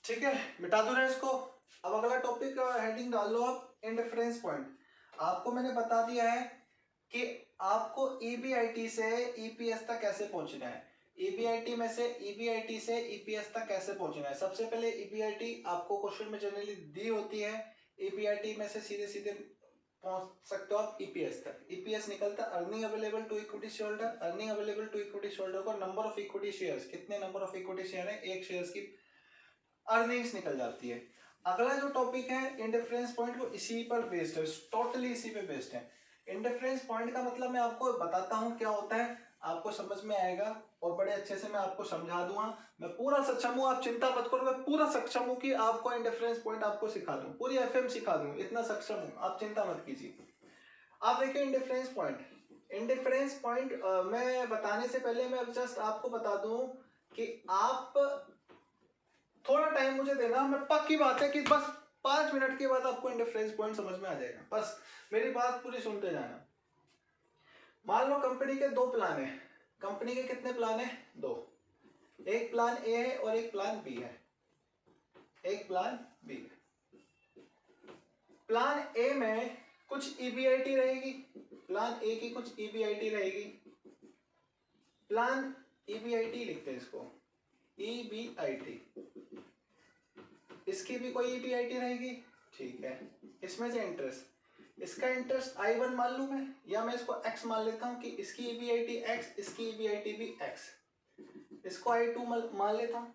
ठीक है, मिटा दो ना इसको। अब अगला टॉपिक हेडिंग डाल लो आप, इंडिफरेंस पॉइंट। आपको मैंने बता दिया है कि आपको ईबीआईटी से ईपीएस तक कैसे पहुंचना है, ईबीआईटी में से ईबीआईटी से ईपीएस तक कैसे पहुंचना है। सबसे पहले ईबीआईटी आपको क्वेश्चन में जनरली दी होती है, ईबीआईटी में से सीधे सीधे पहुंच सकते हो आप ईपीएस तक। ईपीएस निकलता है earning available to equity share holder. Earning available to equity share holder को नंबर ऑफ इक्विटी शेयर्स, कितने नंबर ऑफ इक्विटी शेयर है, एक शेयर्स की अर्निंग्स निकल जाती है। अगला जो टॉपिक है इंडिफरेंस पॉइंट, वो इसी पर बेस्ड है, टोटली इसी पे बेस्ड है। इंडिफरेंस पॉइंट का मतलब मैं आपको बताता हूँ क्या होता है, आपको समझ में आएगा और बड़े अच्छे से मैं आपको समझा दूंगा। मैं पूरा सक्षम हूँ, आप चिंता मत करो, मैं पूरा सक्षम हूँ कि आपको इंडिफरेंस पॉइंट आपको सिखा दूं, पूरी एफएम सिखा दूं, इतना सक्षम हूँ, आप चिंता मत कीजिए। आप देखिए इंडिफरेंस पॉइंट, इंडिफरेंस पॉइंट मैं बताने से पहले मैं जस्ट आपको बता दूं कि आप थोड़ा टाइम मुझे देना, मैं पक्की बात है कि बस 5 मिनट के बाद आपको इंडिफरेंस पॉइंट समझ में आ जाएगा, बस मेरी बात पूरी सुनते जाना। मान लो कंपनी के 2 प्लान है, कंपनी के कितने प्लान है, 2। एक प्लान ए है और एक प्लान बी है, एक प्लान बी है। प्लान ए में कुछ ईबीआईटी रहेगी, प्लान ए की कुछ ईबीआईटी रहेगी, प्लान ईबीआईटी लिखते हैं इसको, ईबीआईटी, इसकी भी कोई ईबीआईटी रहेगी, ठीक है। इसमें से इंटरेस्ट, इसका इंटरेस्ट I1 मान लूं मैं, या मैं इसको x मान लेता हूं कि इसकी ईबीआईटी x, इसकी ईबीआईटी भी x, इसको I2 मान लेता हूं।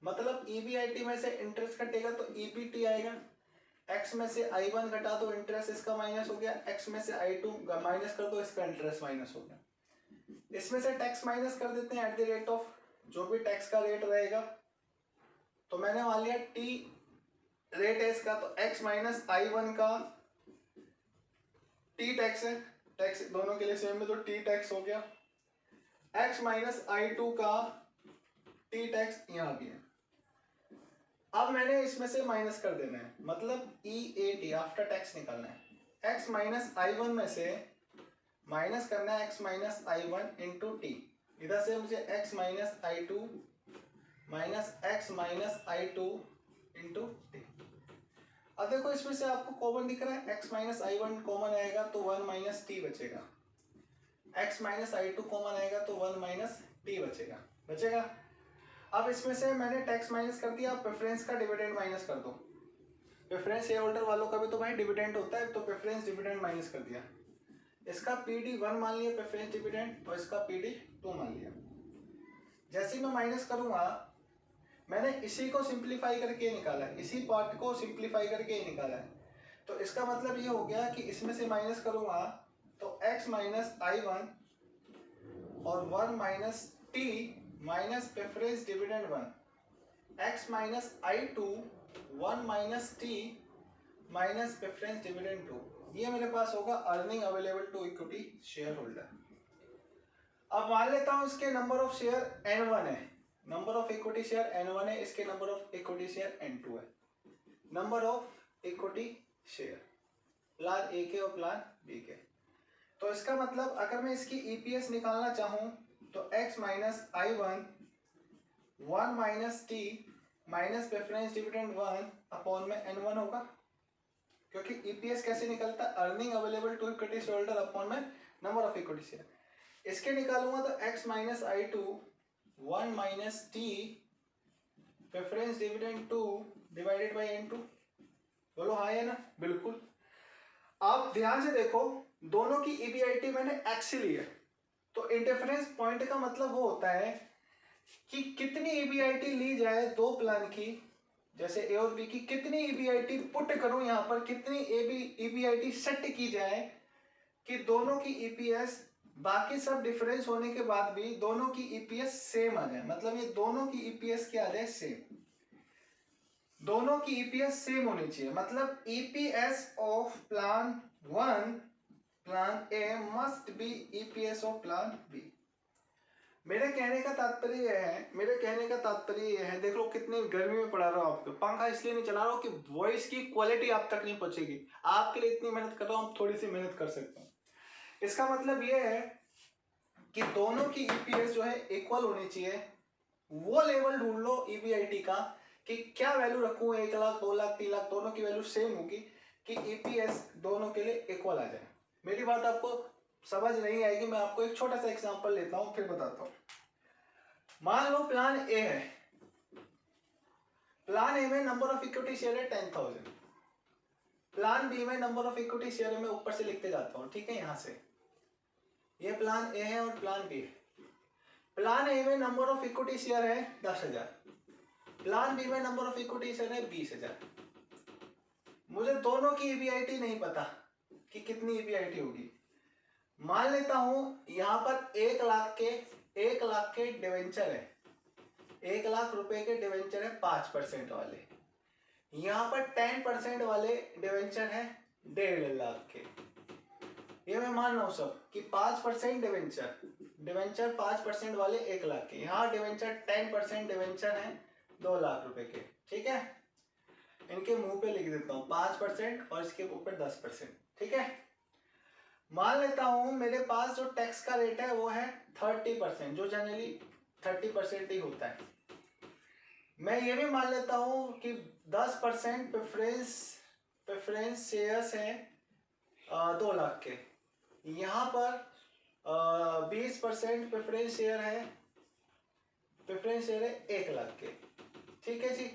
मतलब ईबीआईटी में से इंटरेस्ट कटेगा तो ईबीटी आएगा, x में से I1 घटा दो, इंटरेस्ट इसका माइनस हो गया, x में से I2 माइनस कर दो, इसका इंटरेस्ट माइनस हो गया। इसमें से टैक्स माइनस कर देते हैं एट द रेट ऑफ, जो भी टैक्स का रेट रहेगा, तो मैंने मान लिया t रेट है इसका, तो x माइनस I1 का t टैक्स है, टैक्स दोनों के लिए सेम है तो t टैक्स हो गया, x माइनस I2 का t टैक्स यहाँ भी है। अब मैंने इसमें से माइनस कर देना है, मतलब EAT आफ्टर टैक्स निकालना है। x माइनस I1 में से माइनस करना है x minus I1 into T, इधर से मुझे x minus I2 minus x minus I2 into T. अब देखो इसमें से आपको कॉमन दिख रहा है, x माइनस I1 कॉमन आएगा तो 1 माइनस टी बचेगा, x माइनस I2 कॉमन आएगा तो 1 माइनस टी बचेगा। अब इसमें से मैंने टैक्स माइनस कर दिया, प्रेफरेंस का डिविडेंड माइनस कर दो, प्रेफरेंस शेयर होल्डर वालों का भी तो भाई डिविडेंड होता है, तो प्रेफरेंस डिविडेंड माइनस कर दिया, इसका PD 1 मान लिया प्रेफरेंस डिविडेंड और इसका PD 2 मान लिया। जैसे ही मैं माइनस करूंगा, मैंने इसी को सिंप्लीफाई करके निकाला है, इसी पार्ट को सिंप्लीफाई करके निकाला है, तो इसका मतलब ये हो गया कि इसमें से माइनस करूंगा तो x माइनस I1 और 1 minus t minus preference dividend 1, x minus I2 1 minus t minus preference dividend 2, ये मेरे पास होगा earning available to equity share holder. अब मान लेता हूं इसके नंबर ऑफ शेयर N1 है, number of equity share N1 है, इसके number of equity share N2 है, number of equity share plan A के और प्लान बी के। तो इसका मतलब अगर मैं इसकी ईपीएस निकालना चाहूं तो x minus I1 1 minus t minus preference dividend 1 upon में N1 होगा, क्योंकि ईपीएस कैसे निकलता है, earning available to equity share holder upon में नंबर ऑफ इक्विटी शेयर। इसके निकालूंगा तो x minus I2 1 minus t preference dividend 2 divided by N2, बोलो हाँ या ना, बिल्कुल। आप ध्यान से देखो, दोनों की ईबीआईटी मैंने x ली है, तो इंडिफरेंस पॉइंट का मतलब वो होता है कि कितनी ईबीआईटी ली जाए दो प्लान की, जैसे ए और बी की, कितनी ईबीआईटी पुट करूं यहाँ पर, कितनी ईबीआईटी सेट की जाए कि दोनों की ईपीएस बाकी सब डिफरेंस होने के बाद भी दोनों की ईपीएस सेम आ जाए, मतलब ये दोनों की ईपीएस क्या आ जाए, सेम, दोनों की ईपीएस सेम होनी चाहिए। मतलब EPS of plan 1 plan A must be EPS of plan B. मेरे कहने का तात्पर्य यह है, देख लो कितनी गर्मी में पड़ा रहा हूं आपको, पंखा इसलिए नहीं चला रहा हूं कि वॉइस की क्वालिटी आप तक नहीं पहुंचेगी, आपके लिए इतनी मेहनत कर रहा हूं, थोड़ी सी मेहनत कर सकता हूं। इसका मतलब यह है कि दोनों की ईपीएस जो है इक्वल होनी चाहिए। वो लेवल ढूंढ लो ईबीआईटी का कि क्या वैल्यू रखूं, 1 लाख 2 लाख 3 लाख दोनों की वैल्यू सेम होगी कि ईपीएस दोनों के लिए इक्वल आ जाए। मेरी बात आपको समझ नहीं आएगी, मैं आपको एक छोटा सा एग्जांपल लेता हूं फिर बताता हूं। मान लो प्लान ए है, प्लान ए में नंबर ऑफ इक्विटी शेयर है 10,000, प्लान बी में नंबर ऑफ इक्विटी शेयर मैं ऊपर से लिखते जाता हूं, ठीक है। यहां से ये प्लान ए है और प्लान बी है। प्लान ए में नंबर ऑफ इक्विटी शेयर है 10,000, प्लान बी में नंबर ऑफ इक्विटी शेयर है 20,000। मुझे दोनों की ईबीआईटी नहीं पता कि कितनी ईबीआईटी होगी। मान लेता हूं यहां पर 1 लाख के डिवेंचर है, 1 लाख रुपए के डिवेंचर है 5% वाले, यहां पर 10% वाले डिवेंचर है 1.5 लाख के। ये मैं मान रहा हूं सब कि 5% डिवेंचर 5% वाले 1 लाख के, यहाँ डिवेंचर 10% डिवेंचर है 2 लाख रुपए के, ठीक है। इनके मुंह पे लिख देता हूँ 5% और इसके ऊपर 10%, ठीक है। मान लेता हूं मेरे पास जो टैक्स का रेट है वो है 30%, जो जनरली 30% ही होता है। मैं ये भी मान लेता हूं कि 10% प्रेफरेंस शेयर्स हैं 2 लाख के, यहाँ पर 20% प्रेफरेंस शेयर है 1 लाख के, ठीक है जी।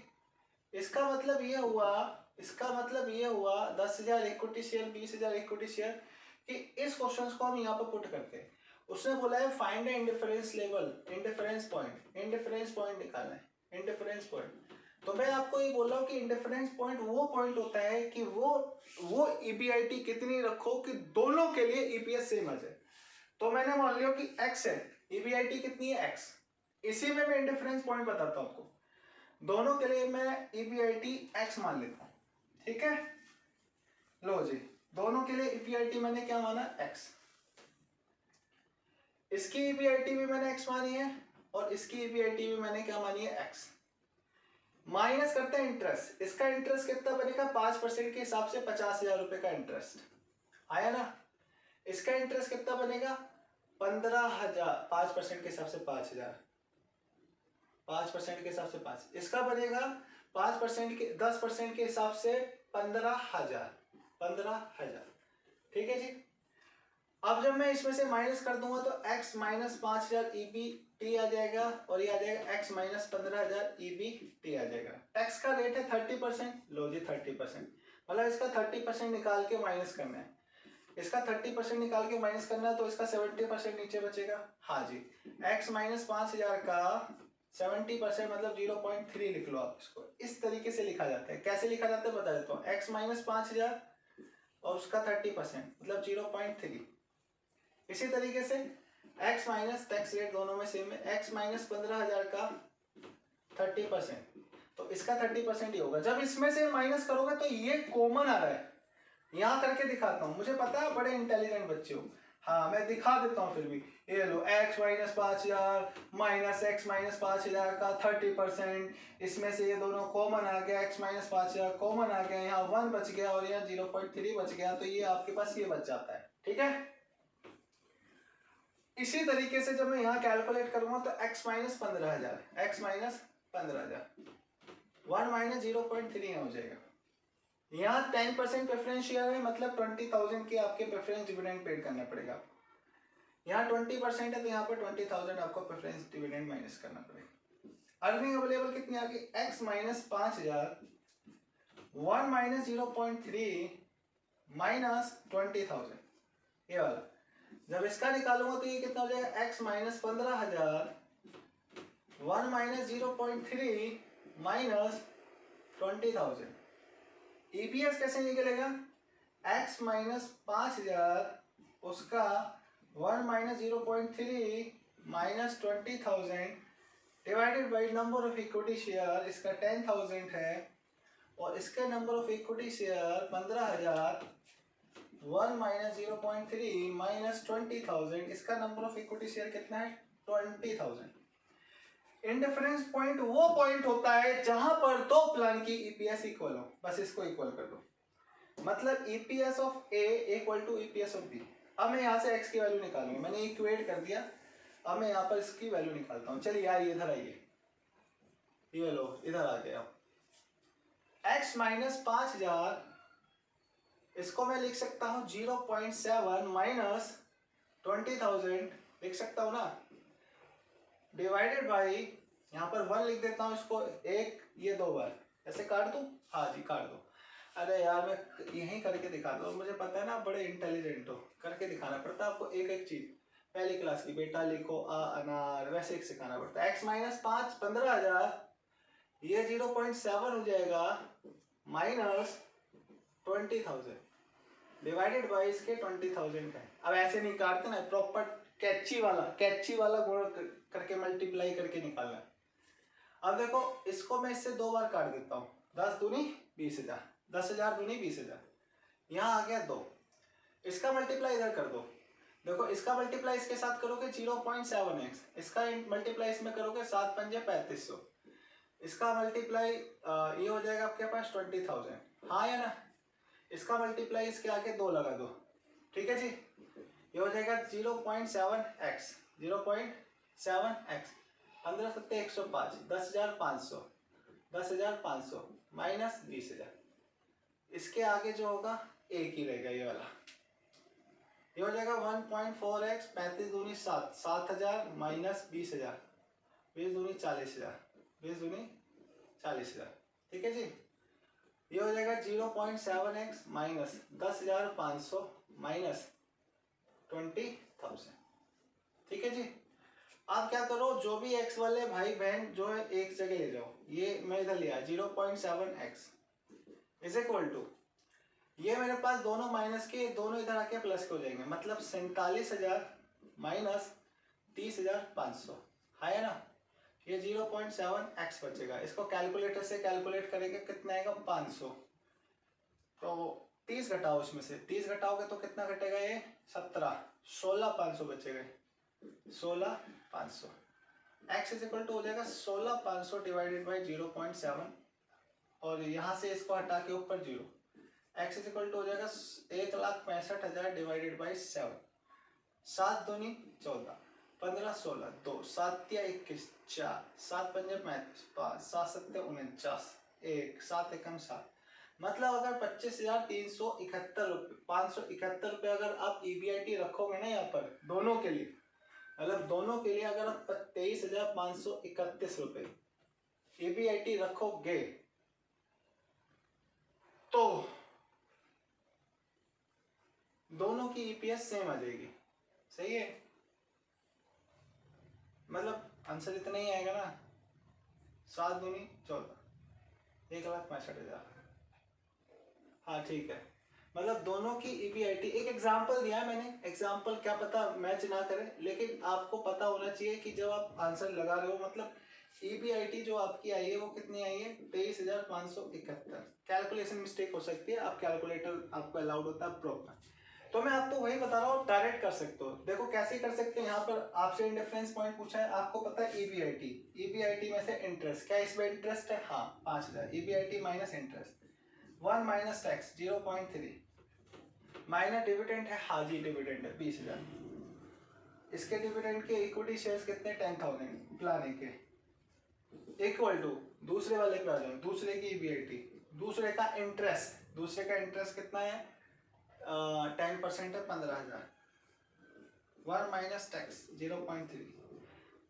इसका मतलब ये हुआ 10,000 इक्विटी शेयर 20,000 इक्विटी शेयर कि इस क्वेश्चन को हम यहाँ पर पुट करते हैं। उसने बोला है find indifference level, indifference point निकालना है, इंडिफरेंस पॉइंट। तो मैं आपको ये बोल रहा हूँ कि इंडिफरेंस पॉइंट वो पॉइंट होता है कि वो ईबीआईटी कितनी रखो कि दोनों के लिए ईपीएस सेम आ जाए। तो मैंने मान लिया कि x है, ईबीआईटी कितनी है x, इसी में मैं इंडिफरेंस पॉइंट बताता हूँ आपको। दोनों के लिए मैं ईबीआईटी x मान लेता हूँ, ठीक है। लो जी, दोनों के लिए ईबीआईटी मैंने क्या माना x, इसकी ईबीआईटी भी मैंने x मानी है और इसकी ईबीआईटी भी मैंने क्या मानी है x। माइनस करते हैं इंटरेस्ट, इसका इंटरेस्ट कितना बनेगा 5% के हिसाब से 50,000 रुपए का इंटरेस्ट आया ना। इसका इंटरेस्ट कितना बनेगा 15,000, 5% के हिसाब से 5,000, 5% के हिसाब से 5, इसका बनेगा 5% के 10% के हिसाब से 15,000, ठीक है जी। अब जब मैं इसमें से माइनस कर दूंगा तो x माइनस 5,000 EBT आ जाएगा और ये आ जाएगा x माइनस 15,000 EBT आ जाएगा। टैक्स का रेट है 30%, लो जी 30%, मतलब इसका 30% निकाल के माइनस करना है, इसका 30% निकाल के माइनस करना है तो इसका 70% नीचे बचेगा। हाँ जी, x माइनस 5,000 का 70% मतलब 0.3 लिख लो आप। इसको इस तरीके से लिखा जाता है। कैसे लिखा जाता है बता देता हूँ, x माइनस 5,000 और उसका 30% मतलब 0.3। इसी तरीके से x माइनस टैक्स रेट दोनों में सेम है, x माइनस 15,000 का 30%, तो इसका 30% ही होगा। जब इसमें से माइनस करोगे तो ये कॉमन आ रहा है, यहाँ करके दिखाता हूँ, मुझे पता है बड़े इंटेलिजेंट बच्चे हो। हाँ मैं दिखा देता हूँ फिर भी। ये लो x minus 5,000 minus x minus 5,000 का 30%, इसमें से ये दोनों कॉमन आ गया, x माइनस 5,000 कॉमन आ गया, यहाँ 1 बच गया और यहाँ 0.3 बच गया, तो ये आपके पास ये बच जाता है, ठीक है। इसी तरीके से जब मैं यहाँ कैलकुलेट करूंगा तो x माइनस 15,000, 1 माइनस 0.3 हो जाएगा। यहाँ 10% प्रेफरेंस शेयर है, मतलब 20,000 की आपके प्रेफरेंस डिविडेंड पेड करना पड़ेगा आपको। यहाँ 20% है तो यहाँ पर 20,000 आपको प्रेफरेंस डिविडेंड माइनस करना पड़ेगा। अर्निंग अवेलेबल कितनी आ गई x माइनस 5,000, 1 माइनस 0.3 माइनस 20,000, ये वाला। जब इसका निकालूंगा तो ये कितना हो जाएगा x minus 15,000, 1 minus 0.3 minus 20,000। EPS कैसे निकलेगा, x माइनस 5,000 उसका 1 minus 0.3 minus 20,000 divided by number of equity share, इसका 10,000 है और इसके number of equity share 15,000, 1 minus 0.3 minus 20,000, इसका नंबर ऑफ इक्विटी शेयर कितना है 20,000। इंडिफरेंस पॉइंट वो पॉइंट होता है जहां पर दो प्लान की ईपीएस इक्वल हो, बस इसको इक्वल कर दो, मतलब EPS of A equal to EPS of B. अब मैं यहाँ से x की वैल्यू निकालूंगा, मैंने इक्वेट कर दिया, अब मैं यहाँ पर इसकी वैल्यू निकालता हूँ। चलिए यार इधर आइए, ये लो इधर आ गया। x माइनस 5000, इसको मैं लिख सकता हूँ 0.7 माइनस 20,000 लिख सकता हूँ ना, डिवाइडेड बाई, यहाँ पर 1 लिख देता हूँ इसको, एक ये 2 बार ऐसे काट दूँ, हाँ जी काट दो। अरे यार मैं यहीं करके दिखाता हूँ, मुझे पता है ना बड़े इंटेलिजेंट हो, करके दिखाना पड़ता है आपको एक एक चीज, पहली क्लास की बेटा लिखो अनार, वैसे एक सिखाना पड़ता है। x माइनस 15,000, ये 0.7 हो जाएगा माइनस 20,000 डिवाइडेड बाई इसके 20,000 है। अब ऐसे नहीं काटते ना, प्रॉपर कैची वाला गुण करके मल्टीप्लाई करके निकालना। अब देखो इसको मैं इससे 2 बार काट देता हूँ, 10 दूनी 20,000, 10,000 दूनी 20,000, यहाँ आ गया 2, इसका मल्टीप्लाई इधर कर दो। देखो इसका मल्टीप्लाई इसके साथ करोगे 0.7x, इसका मल्टीप्लाई इसमें करोगे 7 पंजे 3500, इसका मल्टीप्लाई ये हो जाएगा आपके पास 20,000, हाँ या ना। इसका मल्टीप्लाई इसके आगे 2 लगा दो, ठीक है जी, ये हो जाएगा 0.7x, 0.7x, 15 सत्ते 105, 10,500, 10,500 माइनस 20,000, इसके आगे जो होगा एक ही रहेगा ये वाला, ये हो जाएगा 1.4x, 35 दूनी 7, 7,000 माइनस 20,000, 20 दूनी 40,000, 20 दूनी 40,000, ठीक है जी। ये हो जाएगा 0.7x माइनस 10,500 माइनस 20,000, ठीक है जी। आप क्या करो, जो भी x वाले भाई बहन जो है एक जगह ले जाओ, ये मैं इधर लिया 0.7x इज इक्वल टू, ये मेरे पास दोनों माइनस के, दोनों इधर आके प्लस के हो जाएंगे, मतलब 47,000 माइनस 30,500, है ना। ये 0.7x बचेगा, इसको कैलकुलेटर से कैलकुलेट करेंगे कितना आएगा 500, तो 30 घटाओ, इसमें से 30 घटाओगे तो कितना घटेगा, ये 17, 16,500 बचेगा, 16,500, x इज इक्वल टू हो जाएगा 16,500 डिवाइडेड बाई 0.7, और यहाँ से इसको हटा के ऊपर 0, x इज इक्वल टू हो जाएगा 1,65,000 डिवाइडेड बाई 7, 7 दूनी 14, 15 16 2, 7 या 21 4, 7 पंजे 35, 5 7 सत्ते 49, 1 7 एकम 7, मतलब अगर 25,371 रुपये, 571 रुपये अगर आप EBIT रखोगे ना यहाँ पर दोनों के लिए, मतलब दोनों के लिए अगर आप 23,531 रुपये EBIT रखोगे तो दोनों की EPS सेम आ जाएगी, सही है, मतलब आंसर इतना ही आएगा ना, 7 दूनी 14, 1,65,000, हाँ ठीक है, मतलब दोनों की EBIT, एक एग्जांपल दिया है मैंने, एग्जांपल क्या पता मैच ना करे, लेकिन आपको पता होना चाहिए कि जब आप आंसर लगा रहे हो, मतलब EBIT जो आपकी आई है वो कितनी आई है 23,571, कैलकुलेशन मिस्टेक हो सकती है, आप कैलकुलेटर आपको अलाउड होता है प्रॉपर, तो मैं आपको वही बता रहा हूँ, डायरेक्ट कर सकते हो। देखो कैसे कर सकते हैं, यहाँ पर आपसे इंडिफरेंस पॉइंट पूछा है, आपको पता है EBIT में से इंटरेस्ट, क्या इसमें इंटरेस्ट है, हाँ 5,000, EBIT minus interest, 1 minus tax 0.3, minus dividend है, हाँ जी डिविडेंड है 20,000, इसके डिविडेंड के इक्विटी शेयर्स कितने 10,000 प्लानिंग के, इक्वल टू दूसरे वाले पे आ जाओ, दूसरे की EBIT, दूसरे का इंटरेस्ट कितना है 10% है 15,000, 1 माइनस टैक्स 0.3,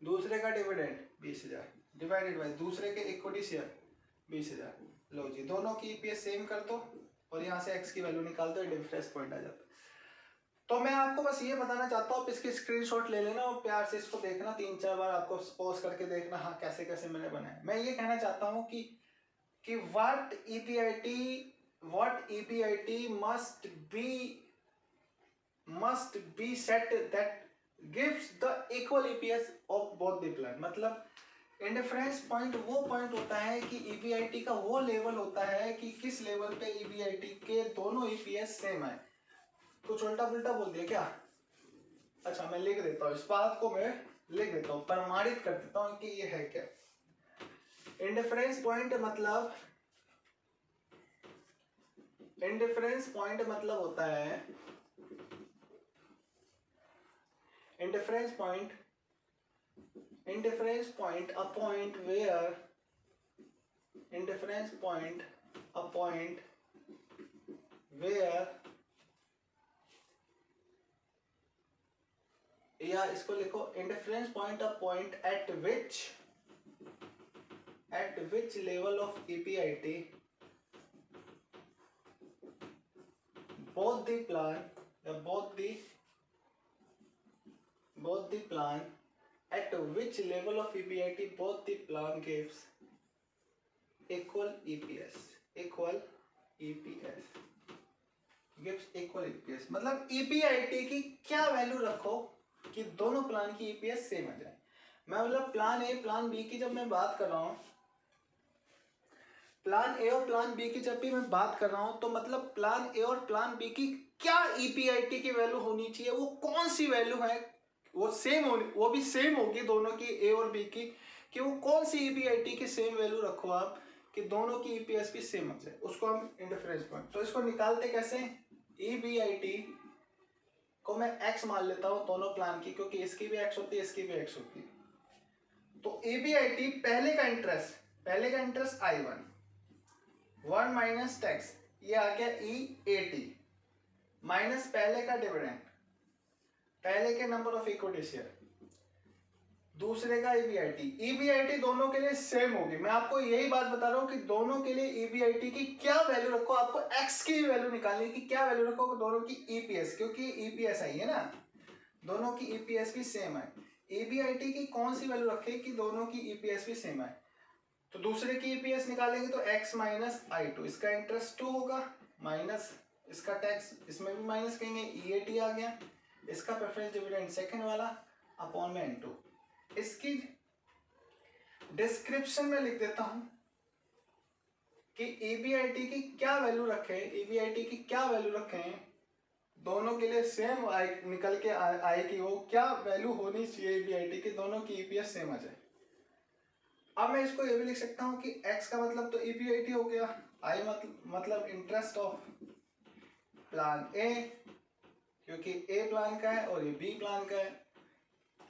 दूसरे का डिविडेंड 20,000 डिवाइडेड बाय दूसरे के इक्विटी शेयर 20,000, लो जी दोनों की EPS सेम कर दो और यहाँ से x की वैल्यू निकाल दो, डिफरेंस पॉइंट आ जाता है। तो मैं आपको बस ये बताना चाहता हूँ, आप इसकी स्क्रीनशॉट ले लेना और प्यार से इसको देखना, 3-4 बार आपको पॉज करके देखना, हाँ कैसे कैसे मैंने बनाया। मैं ये कहना चाहता हूँ कि what EBIT must be set that gives the equal EPS of both the plan, मतलब इंडिफरेंस पॉइंट वो पॉइंट होता है कि EBIT का वो लेवल होता है कि किस लेवल पे EBIT के दोनों EPS सेम है। कुछ उल्टा पुल्टा बोल दिया क्या? अच्छा मैं लिख देता हूँ, इस बात को मैं लिख देता हूँ, प्रमाणित कर देता हूँ कि ये है क्या। इंडिफरेंस पॉइंट होता है, indifference point a point a point where, या इसको लिखो indifference point, a point eight which level of EPIT both the plan at which level of EPIT both the plan gives equal EPS मतलब EPIT की क्या value रखो कि दोनों plan की EPS सेम आ जाए। मैं मतलब प्लान ए प्लान बी की जब मैं बात कर रहा हूँ, प्लान ए और प्लान बी की जब भी मैं बात कर रहा हूँ, तो मतलब प्लान ए और प्लान बी की क्या EPIT की वैल्यू होनी चाहिए, वो कौन सी वैल्यू है, वो सेम होनी, वो भी सेम होगी दोनों की ए और बी की, कि वो कौन सी EPIT की सेम वैल्यू रखो आप कि दोनों की EPS भी सेम हो जाए, उसको हम इंटरफेरेंस पॉइंट। तो इसको निकालते कैसे, EPIT को मैं x मान लेता हूँ दोनों प्लान की, क्योंकि इसकी भी x होती है इसकी भी x होती है। तो EPIT पहले का इंटरेस्ट I1 1 माइनस टैक्स, ये आ गया EAT माइनस पहले का डिविडेंड, पहले के नंबर ऑफ इक्विटी शेयर, दूसरे का EBIT दोनों के लिए सेम होगी। मैं आपको यही बात बता रहा हूँ कि दोनों के लिए EBIT की क्या वैल्यू रखो, आपको x की वैल्यू निकालनी की क्या वैल्यू रखो दोनों की EPS, क्योंकि EPS आई है ना, दोनों की EPS भी सेम है। EBIT की कौन सी वैल्यू रखे कि दोनों की EPS भी सेम है, तो दूसरे की EPS निकालेंगे तो x माइनस I2, इसका इंटरेस्ट 2 होगा, माइनस इसका टैक्स, इसमें भी माइनस कहेंगे, EAT आ गया, इसका प्रेफरेंस डिविडेंड सेकंड वाला अपॉन में N2। इसकी डिस्क्रिप्शन में लिख देता हूं कि EBIT की क्या वैल्यू रखें, दोनों के लिए सेम निकल के आए कि वो क्या वैल्यू होनी चाहिए EBIT की, दोनों की EPS सेम आ जाए। अब मैं इसको ये भी लिख सकता हूं कि x का मतलब तो EBIT हो गया, I मतलब इंटरेस्ट ऑफ प्लान ए, क्योंकि A प्लान का है और ये B प्लान का है,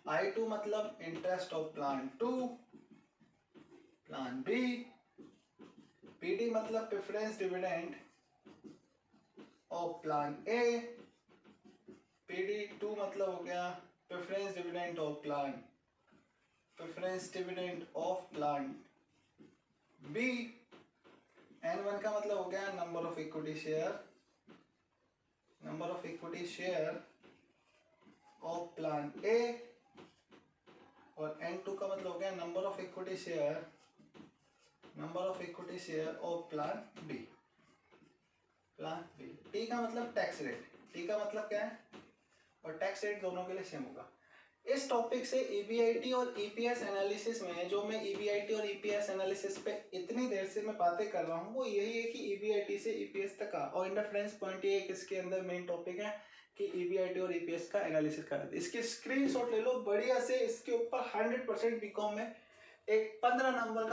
I2 मतलब interest of plan 2 plan B, PD मतलब preference dividend of plan A, PD2 मतलब हो गया preference dividend of plan B, N1 का मतलब हो गया number of equity share of plan A, और N2 का मतलब हो गया number of equity share of plan B। T का मतलब टैक्स रेट, T का मतलब क्या है, और टैक्स रेट दोनों के लिए सेम होगा। इस टॉपिक से EBIT और EPS एनालिसिस में, जो मैं EBIT और EPS एनालिसिस पे इतनी देर से मैं बातें कर रहा हूँ, वो यही है कि EBIT से EPS तक का, और इंटरफेरेंस पॉइंट ये एक इसके अंदर मेन टॉपिक है कि EBIT और EPS का एनालिसिस करना है। इसके स्क्रीनशॉट ले लो बढ़िया से, इसके ऊपर 100% बीकॉम में एक 15 नंबर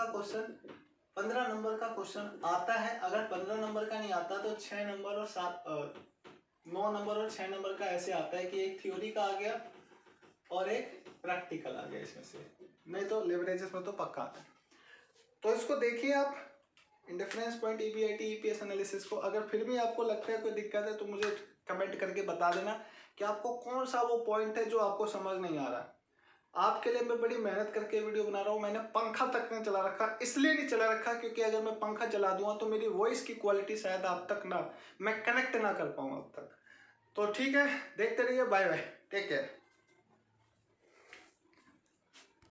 का क्वेश्चन आता है। अगर 15 नंबर का नहीं आता तो 6 नंबर और 9 नंबर और 6 नंबर का ऐसे आता है कि एक थ्योरी का आ गया और एक प्रैक्टिकल आ गया इसमें से, नहीं तो लिवरेजेस में तो पक्का आता है। तो इसको देखिए आप, indifference point EBIT EPS analysis को। अगर फिर भी आपको लगता है कोई दिक्कत है तो मुझे कमेंट करके बता देना कि आपको कौन सा वो पॉइंट है जो आपको समझ नहीं आ रहा। आपके लिए मैं बड़ी मेहनत करके वीडियो बना रहा हूँ। मैंने पंखा तक नहीं चला रखा, इसलिए नहीं चला रखा क्योंकि अगर मैं पंखा चला दूंगा तो मेरी वॉइस की क्वालिटी शायद आप तक मैं कनेक्ट ना कर पाऊँ अब तक। तो ठीक है, देखते रहिए, बाय बाय, टेक केयर।